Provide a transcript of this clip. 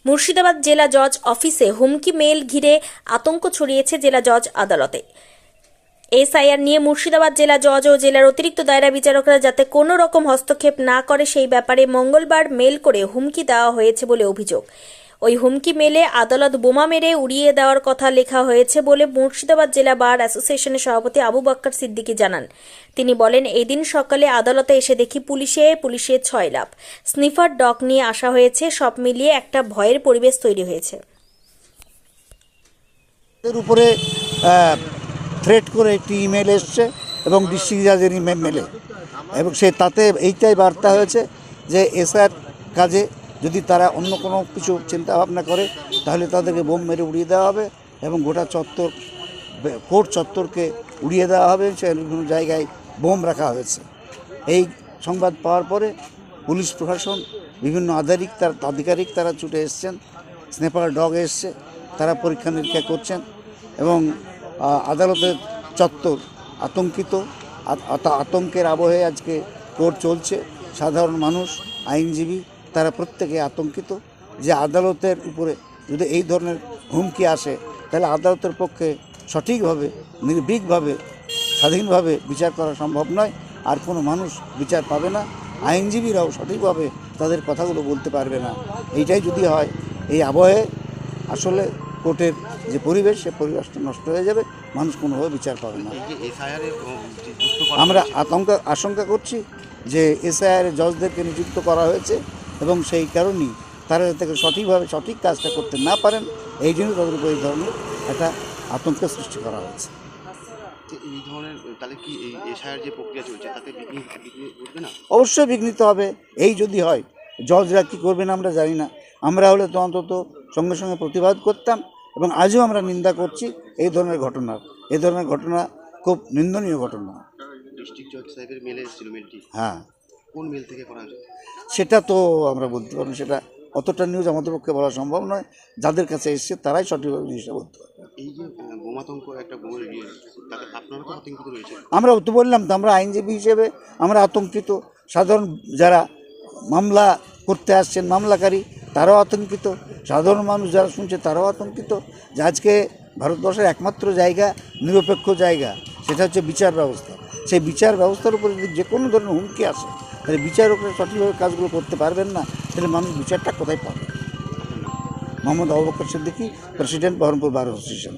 মুর্শিদাবাদ জেলা জজ অফিসে হুমকি মেল ঘিরে আতঙ্ক ছড়িয়েছে জেলা জজ আদালতে। এসআইআর নিয়ে মুর্শিদাবাদ জেলা জজ ও জেলার অতিরিক্ত দায়রা বিচারকরা যাতে কোনো রকম হস্তক্ষেপ না করে সেই ব্যাপারে মঙ্গলবার মেল করে হুমকি দেওয়া হয়েছে বলে অভিযোগ। ওই হুমকি মেলে আদালত বোমা মেরে উড়িয়ে দেওয়ার কথা লেখা হয়েছে বলে মুর্শিদাবাদ জেলা বার অ্যাসোসিয়েশনের সভাপতি আবু বক্কর সিদ্দিকী জানান। তিনি বলেন, এই দিন সকালে আদালতে এসে দেখি পুলিশে 6 লাফ স্নিফার ডগ নিয়ে আসা হয়েছে। সব মিলিয়ে একটা ভয়ের পরিবেশ তৈরি হয়েছে। এর উপরে থ্রেট করে একটি ইমেল এসছে এবং ডিস্ট্রিক্ট জাজের ইমেলে, এবং সে তাতে এইটাই বার্তা হয়েছে যে এসআর কাজে যদি তারা অন্য কোনো কিছু চিন্তা ভাবনা করে তাহলে তাদেরকে বোম মেরে উড়িয়ে দেওয়া হবে এবং গোটা চত্বর কোর্ট চত্বরকে উড়িয়ে দেওয়া হবে। সে বিভিন্ন জায়গায় বোম রাখা হয়েছে। এই সংবাদ পাওয়ার পরে পুলিশ প্রশাসন, বিভিন্ন আধিকারিক তারা ছুটে এসছেন, স্নেপার ডগ এসছে, তারা পরীক্ষা নিরীক্ষা করছেন এবং আদালতের চত্বর আতঙ্কিত। আতঙ্কের আবহে আজকে কোর্ট চলছে। সাধারণ মানুষ, আইনজীবী তারা প্রত্যেকে আতঙ্কিত যে আদালতের উপরে যদি এই ধরনের হুমকি আসে তাহলে আদালতের পক্ষে সঠিকভাবে, নির্ভীকভাবে, স্বাধীনভাবে বিচার করা সম্ভব নয়। আর কোনো মানুষ বিচার পাবে না, আইনজীবীরাও সঠিকভাবে তাদের কথাগুলো বলতে পারবে না। এইটাই যদি হয়, এই আবহে আসলে কোর্টের যে পরিবেশ, সে পরিবেশটা নষ্ট হয়ে যাবে, মানুষ কোনোভাবে বিচার পাবে না। আমরা আশঙ্কা করছি যে এসআইআর জজদেরকে নিযুক্ত করা হয়েছে এবং সেই কারণেই তারা যাতে সঠিকভাবে সঠিক কাজটা করতে না পারেন, এই জন্য তাদের উপর এই ধরনের একটা আতঙ্কের সৃষ্টি করা হয়েছে। এই ধরনের তাহলে কি এই এসআইআর যে প্রক্রিয়া চলছে তাতে বিঘ্ন ঘটবে না? অবশ্যই বিঘ্নিত হবে। এই যদি হয়, জজরা কী করবেন আমরা জানি না। আমরা হলে তো অন্তত সঙ্গে সঙ্গে প্রতিবাদ করতাম এবং আজও আমরা নিন্দা করছি এই ধরনের ঘটনা খুব নিন্দনীয় ঘটনা। ডিস্ট্রিক্ট জজ সাহেবের মেলে এসেছিল মেলটি, হ্যাঁ, কোন মেল থেকে করা হয়েছে সেটা তো আমরা বলতে পারবো, সেটা অতটা নিউজ আমাদের পক্ষে বলা সম্ভব নয়। যাদের কাছে এসছে তারাই সঠিকভাবে জিনিসটা বলতে পারবে। এই যে বোমাতঙ্ক একটা বোমের তাতে আপনারা তো আতঙ্কিত রয়েছে। আমরা তো বললাম তো, আমরা আইনজীবী হিসেবে আমরা আতঙ্কিত। সাধারণ যারা মামলা করতে আসছেন, মামলাকারী, তারাও আতঙ্কিত। সাধারণ মানুষ যারা শুনছে তারাও আতঙ্কিত যে আজকে ভারতবর্ষের একমাত্র জায়গা, নিরপেক্ষ জায়গা, সেটা হচ্ছে বিচার ব্যবস্থা। সেই বিচার ব্যবস্থার উপরে যদি যে কোনো ধরনের হুমকি আসে তাহলে বিচারকরা সঠিকভাবে কাজগুলো করতে পারবেন না, তাহলে মানুষ বিচারটা কোথায় পাবে? Mohammad Abu Bakr Siddiqui, president Baharampur bar association.